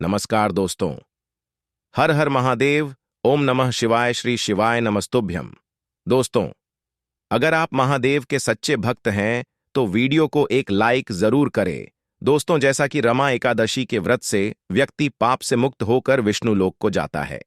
नमस्कार दोस्तों। हर हर महादेव। ओम नमः शिवाय। श्री शिवाय नमस्तुभ्यम। दोस्तों, अगर आप महादेव के सच्चे भक्त हैं तो वीडियो को एक लाइक जरूर करें। दोस्तों, जैसा कि रमा एकादशी के व्रत से व्यक्ति पाप से मुक्त होकर विष्णु लोक को जाता है,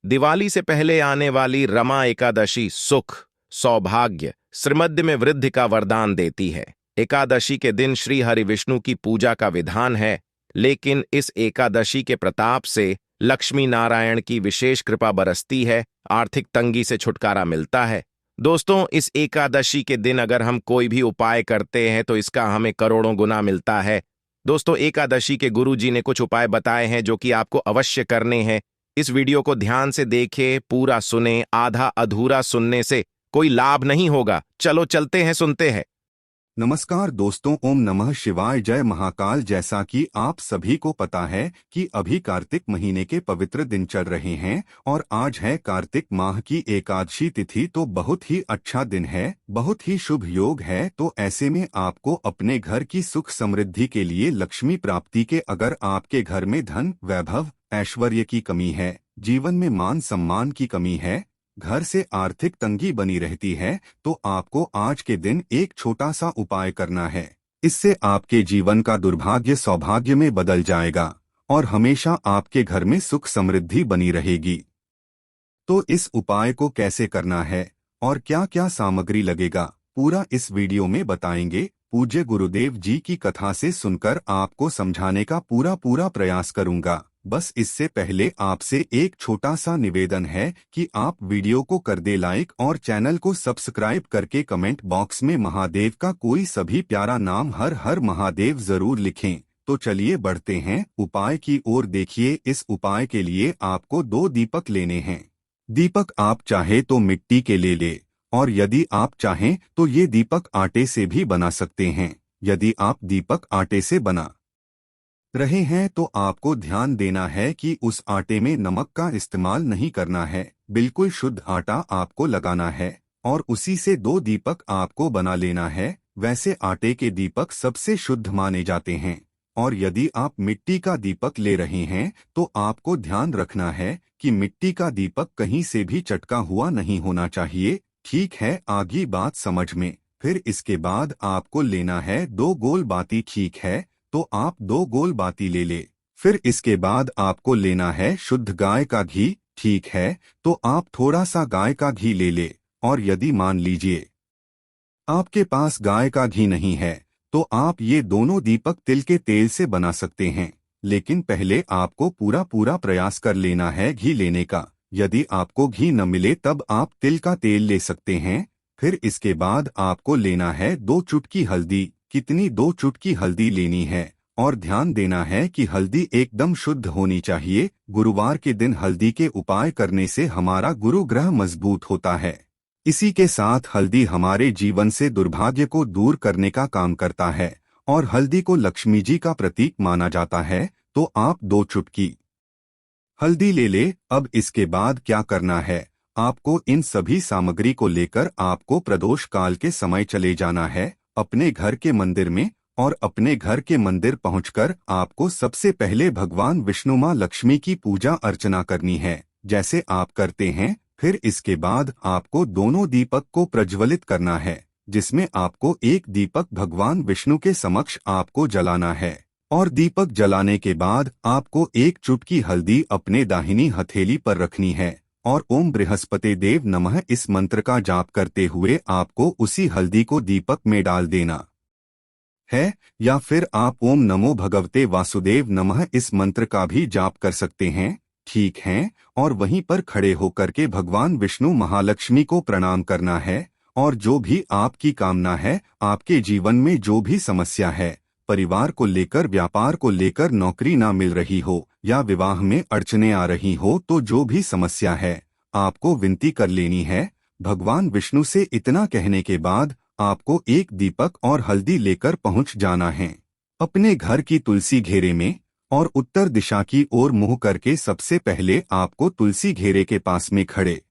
दिवाली से पहले आने वाली रमा एकादशी सुख, सौभाग्य, श्रीमद्य में वृद्धि का वरदान देती है। एकादशी के दिन श्री हरि विष्णु की पूजा का विधान है, लेकिन इस एकादशी के प्रताप से लक्ष्मी नारायण की विशेष कृपा बरसती है, आर्थिक तंगी से छुटकारा मिलता है। दोस्तों, इस एकादशी के दिन अगर हम कोई भी उपाय करते हैं तो इसका हमें करोड़ों गुना मिलता है। दोस्तों, एकादशी के गुरु जी ने कुछ उपाय बताए हैं जो कि आपको अवश्य करने हैं। इस वीडियो को ध्यान से देखें, पूरा सुने। आधा अधूरा सुनने से कोई लाभ नहीं होगा। चलो चलते हैं, सुनते हैं। नमस्कार दोस्तों, ओम नमः शिवाय। जय महाकाल। जैसा कि आप सभी को पता है कि अभी कार्तिक महीने के पवित्र दिन चल रहे हैं और आज है कार्तिक माह की एकादशी तिथि। तो बहुत ही अच्छा दिन है, बहुत ही शुभ योग है। तो ऐसे में आपको अपने घर की सुख समृद्धि के लिए, लक्ष्मी प्राप्ति के, अगर आपके घर में धन, वैभव, ऐश्वर्य की कमी है, जीवन में मान सम्मान की कमी है, घर से आर्थिक तंगी बनी रहती है, तो आपको आज के दिन एक छोटा सा उपाय करना है। इससे आपके जीवन का दुर्भाग्य सौभाग्य में बदल जाएगा और हमेशा आपके घर में सुख समृद्धि बनी रहेगी। तो इस उपाय को कैसे करना है और क्या क्या सामग्री लगेगा, पूरा इस वीडियो में बताएंगे। पूज्य गुरुदेव जी की कथा से सुनकर आपको समझाने का पूरा प्रयास करूंगा। बस इससे पहले आपसे एक छोटा सा निवेदन है कि आप वीडियो को कर दे लाइक और चैनल को सब्सक्राइब करके कमेंट बॉक्स में महादेव का कोई सभी प्यारा नाम हर हर महादेव जरूर लिखें। तो चलिए बढ़ते हैं उपाय की ओर। देखिए, इस उपाय के लिए आपको 2 दीपक लेने हैं। दीपक आप चाहे तो मिट्टी के ले और यदि आप चाहें तो ये दीपक आटे से भी बना सकते हैं। यदि आप दीपक आटे से बना रहे हैं तो आपको ध्यान देना है कि उस आटे में नमक का इस्तेमाल नहीं करना है। बिल्कुल शुद्ध आटा आपको लगाना है और उसी से 2 दीपक आपको बना लेना है। वैसे आटे के दीपक सबसे शुद्ध माने जाते हैं और यदि आप मिट्टी का दीपक ले रहे हैं तो आपको ध्यान रखना है कि मिट्टी का दीपक कहीं से भी चटका हुआ नहीं होना चाहिए। ठीक है, आगे बात समझ में। फिर इसके बाद आपको लेना है 2 गोल बाती। ठीक है, तो आप 2 गोल बाती ले। फिर इसके बाद आपको लेना है शुद्ध गाय का घी। ठीक है, तो आप थोड़ा सा गाय का घी ले और यदि मान लीजिए आपके पास गाय का घी नहीं है तो आप ये दोनों दीपक तिल के तेल से बना सकते हैं। लेकिन पहले आपको पूरा प्रयास कर लेना है घी लेने का। यदि आपको घी न मिले तब आप तिल का तेल ले सकते हैं। फिर इसके बाद आपको लेना है 2 चुटकी हल्दी। कितनी? 2 चुटकी हल्दी लेनी है और ध्यान देना है कि हल्दी एकदम शुद्ध होनी चाहिए। गुरुवार के दिन हल्दी के उपाय करने से हमारा गुरु ग्रह मजबूत होता है। इसी के साथ हल्दी हमारे जीवन से दुर्भाग्य को दूर करने का काम करता है और हल्दी को लक्ष्मी जी का प्रतीक माना जाता है। तो आप 2 चुटकी हल्दी ले। अब इसके बाद क्या करना है, आपको इन सभी सामग्री को लेकर आपको प्रदोष काल के समय चले जाना है अपने घर के मंदिर में। और अपने घर के मंदिर पहुंचकर आपको सबसे पहले भगवान विष्णु माँ लक्ष्मी की पूजा अर्चना करनी है, जैसे आप करते हैं। फिर इसके बाद आपको दोनों दीपक को प्रज्वलित करना है, जिसमें आपको एक दीपक भगवान विष्णु के समक्ष आपको जलाना है और दीपक जलाने के बाद आपको 1 चुटकी हल्दी अपने दाहिनी हथेली पर रखनी है और ओम बृहस्पति देव नमः इस मंत्र का जाप करते हुए आपको उसी हल्दी को दीपक में डाल देना है। या फिर आप ओम नमो भगवते वासुदेव नमः इस मंत्र का भी जाप कर सकते हैं। ठीक है, और वहीं पर खड़े होकर के भगवान विष्णु महालक्ष्मी को प्रणाम करना है और जो भी आपकी कामना है, आपके जीवन में जो भी समस्या है, परिवार को लेकर, व्यापार को लेकर, नौकरी ना मिल रही हो या विवाह में अड़चने आ रही हो, तो जो भी समस्या है आपको विनती कर लेनी है भगवान विष्णु से। इतना कहने के बाद आपको 1 दीपक और हल्दी लेकर पहुंच जाना है अपने घर की तुलसी घेरे में और उत्तर दिशा की ओर मुंह करके सबसे पहले आपको तुलसी घेरे के पास में खड़े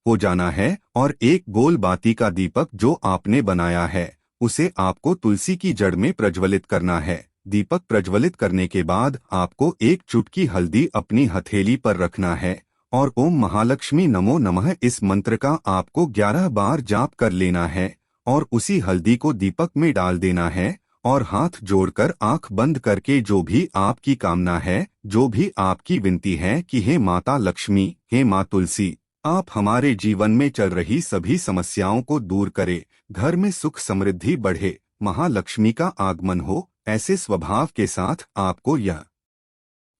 हो जाना है और 1 गोल बाती का दीपक जो आपने बनाया है उसे आपको तुलसी की जड़ में प्रज्वलित करना है। दीपक प्रज्वलित करने के बाद आपको एक चुटकी हल्दी अपनी हथेली पर रखना है और ओम महालक्ष्मी नमो नमः इस मंत्र का आपको 11 बार जाप कर लेना है और उसी हल्दी को दीपक में डाल देना है और हाथ जोड़कर आंख बंद करके जो भी आपकी कामना है, जो भी आपकी विनती है कि हे माता लक्ष्मी, हे माँ तुलसी, आप हमारे जीवन में चल रही सभी समस्याओं को दूर करे, घर में सुख समृद्धि बढ़े, महालक्ष्मी का आगमन हो, ऐसे स्वभाव के साथ आपको यह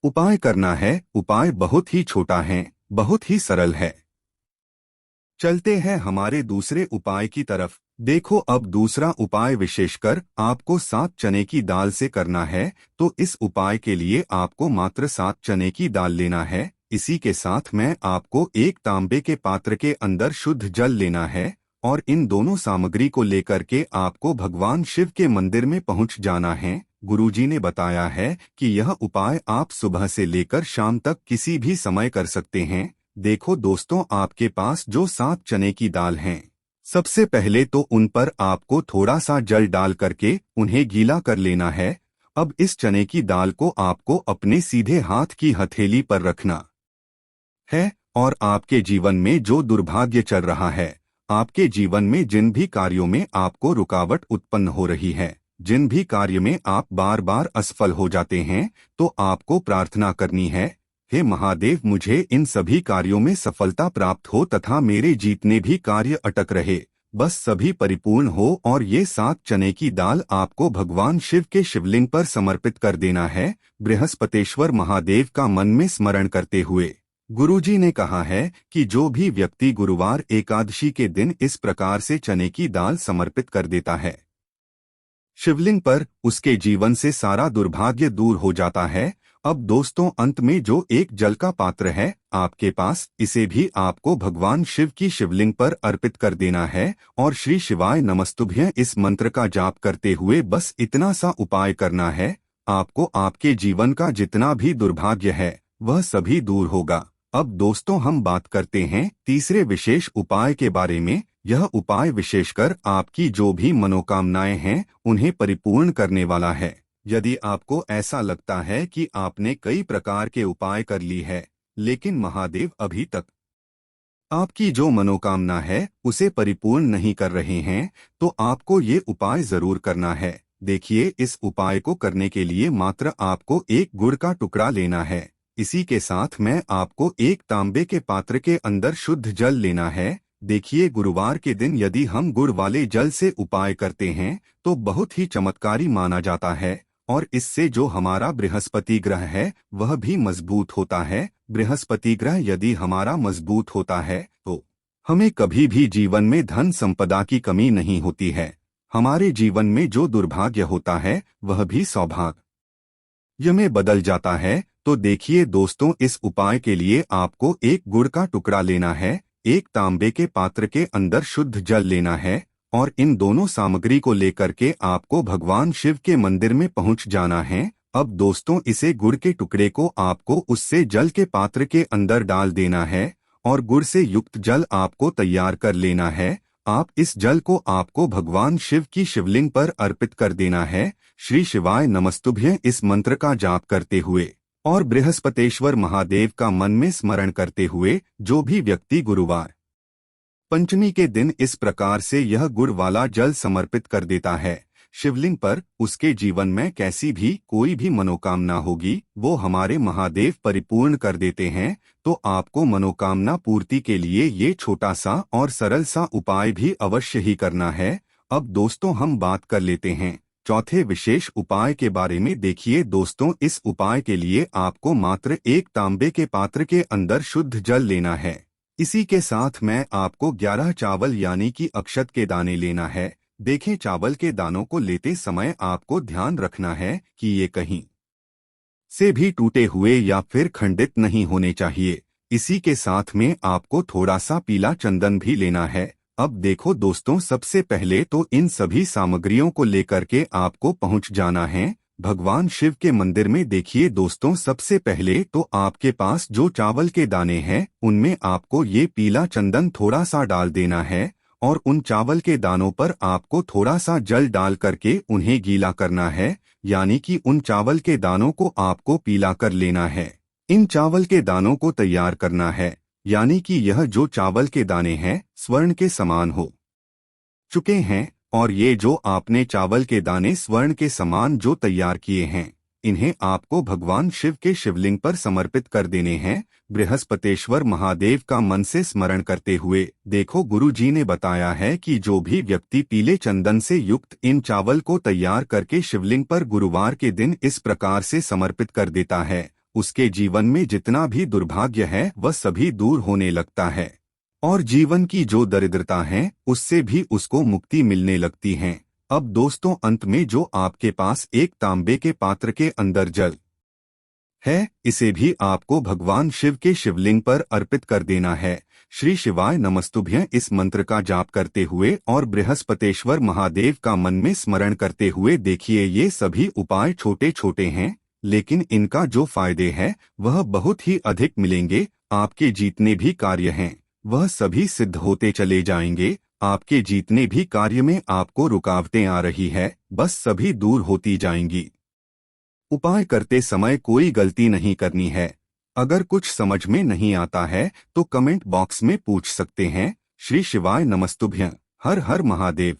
उपाय करना है। उपाय बहुत ही छोटा है, बहुत ही सरल है। चलते हैं हमारे दूसरे उपाय की तरफ। देखो, अब दूसरा उपाय विशेषकर आपको 7 चने की दाल से करना है। तो इस उपाय के लिए आपको मात्र 7 चने की दाल लेना है। इसी के साथ में आपको एक तांबे के पात्र के अंदर शुद्ध जल लेना है और इन दोनों सामग्री को लेकर के आपको भगवान शिव के मंदिर में पहुंच जाना है। गुरुजी ने बताया है कि यह उपाय आप सुबह से लेकर शाम तक किसी भी समय कर सकते हैं। देखो दोस्तों, आपके पास जो 7 चने की दाल हैं, सबसे पहले तो उन पर आपको थोड़ा सा जल डाल करके उन्हें गीला कर लेना है। अब इस चने की दाल को आपको अपने सीधे हाथ की हथेली पर रखना है और आपके जीवन में जो दुर्भाग्य चल रहा है, आपके जीवन में जिन भी कार्यों में आपको रुकावट उत्पन्न हो रही है, जिन भी कार्य में आप बार बार असफल हो जाते हैं, तो आपको प्रार्थना करनी है, हे महादेव, मुझे इन सभी कार्यों में सफलता प्राप्त हो तथा मेरे जीतने भी कार्य अटक रहे, बस सभी परिपूर्ण हो। और ये 7 चने की दाल आपको भगवान शिव के शिवलिंग पर समर्पित कर देना है, बृहस्पतेश्वर महादेव का मन में स्मरण करते हुए। गुरुजी ने कहा है कि जो भी व्यक्ति गुरुवार एकादशी के दिन इस प्रकार से चने की दाल समर्पित कर देता है शिवलिंग पर, उसके जीवन से सारा दुर्भाग्य दूर हो जाता है। अब दोस्तों, अंत में जो एक जल का पात्र है आपके पास, इसे भी आपको भगवान शिव की शिवलिंग पर अर्पित कर देना है और श्री शिवाय नमस्तुभ्यं इस मंत्र का जाप करते हुए बस इतना सा उपाय करना है। आपको आपके जीवन का जितना भी दुर्भाग्य है वह सभी दूर होगा। अब दोस्तों, हम बात करते हैं तीसरे विशेष उपाय के बारे में। यह उपाय विशेषकर आपकी जो भी मनोकामनाएं हैं उन्हें परिपूर्ण करने वाला है। यदि आपको ऐसा लगता है कि आपने कई प्रकार के उपाय कर ली है, लेकिन महादेव अभी तक आपकी जो मनोकामना है उसे परिपूर्ण नहीं कर रहे हैं, तो आपको ये उपाय जरूर करना है। देखिए, इस उपाय को करने के लिए मात्र आपको एक गुड़ का टुकड़ा लेना है। इसी के साथ में आपको एक तांबे के पात्र के अंदर शुद्ध जल लेना है। देखिए, गुरुवार के दिन यदि हम गुड़ वाले जल से उपाय करते हैं तो बहुत ही चमत्कारी माना जाता है और इससे जो हमारा बृहस्पति ग्रह है वह भी मजबूत होता है। बृहस्पति ग्रह यदि हमारा मजबूत होता है तो हमें कभी भी जीवन में धन संपदा की कमी नहीं होती है। हमारे जीवन में जो दुर्भाग्य होता है वह भी सौभाग्य में बदल जाता है। तो देखिए दोस्तों, इस उपाय के लिए आपको एक गुड़ का टुकड़ा लेना है, एक तांबे के पात्र के अंदर शुद्ध जल लेना है और इन दोनों सामग्री को लेकर के आपको भगवान शिव के मंदिर में पहुंच जाना है। अब दोस्तों, इसे गुड़ के टुकड़े को आपको उससे जल के पात्र के अंदर डाल देना है और गुड़ से युक्त जल आपको तैयार कर लेना है। आप इस जल को आपको भगवान शिव की शिवलिंग पर अर्पित कर देना है, श्री शिवाय नमस्तुभ्यं इस मंत्र का जाप करते हुए और बृहस्पतेश्वर महादेव का मन में स्मरण करते हुए। जो भी व्यक्ति गुरुवार पंचमी के दिन इस प्रकार से यह गुड़ वाला जल समर्पित कर देता है शिवलिंग पर, उसके जीवन में कैसी भी कोई भी मनोकामना होगी वो हमारे महादेव परिपूर्ण कर देते हैं। तो आपको मनोकामना पूर्ति के लिए ये छोटा सा और सरल सा उपाय भी अवश्य ही करना है। अब दोस्तों, हम बात कर लेते हैं चौथे विशेष उपाय के बारे में। देखिए दोस्तों, इस उपाय के लिए आपको मात्र एक तांबे के पात्र के अंदर शुद्ध जल लेना है। इसी के साथ में आपको 11 चावल यानी कि अक्षत के दाने लेना है। देखें, चावल के दानों को लेते समय आपको ध्यान रखना है कि ये कहीं से भी टूटे हुए या फिर खंडित नहीं होने चाहिए। इसी के साथ में आपको थोड़ा सा पीला चंदन भी लेना है। अब देखो दोस्तों, सबसे पहले तो इन सभी सामग्रियों को लेकर के आपको पहुंच जाना है भगवान शिव के मंदिर में। देखिए दोस्तों, सबसे पहले तो आपके पास जो चावल के दाने हैं उनमें आपको ये पीला चंदन थोड़ा सा डाल देना है और उन चावल के दानों पर आपको थोड़ा सा जल डाल करके उन्हें गीला करना है, यानी कि उन चावल के दानों को आपको पीला कर लेना है। इन चावल के दानों को तैयार करना है, यानी कि यह जो चावल के दाने हैं स्वर्ण के समान हो चुके हैं, और ये जो आपने चावल के दाने स्वर्ण के समान जो तैयार किए हैं, इन्हें आपको भगवान शिव के शिवलिंग पर समर्पित कर देने हैं, बृहस्पतेश्वर महादेव का मन से स्मरण करते हुए। देखो, गुरु जी ने बताया है कि जो भी व्यक्ति पीले चंदन से युक्त इन चावल को तैयार करके शिवलिंग पर गुरुवार के दिन इस प्रकार से समर्पित कर देता है, उसके जीवन में जितना भी दुर्भाग्य है वह सभी दूर होने लगता है, और जीवन की जो दरिद्रता है उससे भी उसको मुक्ति मिलने लगती है। अब दोस्तों, अंत में जो आपके पास एक तांबे के पात्र के अंदर जल है, इसे भी आपको भगवान शिव के शिवलिंग पर अर्पित कर देना है। श्री शिवाय नमस्तुभ्यं इस मंत्र का जाप करते हुए और बृहस्पतेश्वर महादेव का मन में स्मरण करते हुए देखिए, ये सभी उपाय छोटे छोटे हैं, लेकिन इनका जो फायदे हैं वह बहुत ही अधिक मिलेंगे। आपके जितने भी कार्य हैं वह सभी सिद्ध होते चले जाएंगे। आपके जितने भी कार्य में आपको रुकावटें आ रही है बस सभी दूर होती जाएंगी। उपाय करते समय कोई गलती नहीं करनी है। अगर कुछ समझ में नहीं आता है तो कमेंट बॉक्स में पूछ सकते हैं। श्री शिवाय नमस्तुभ्यं। हर हर महादेव।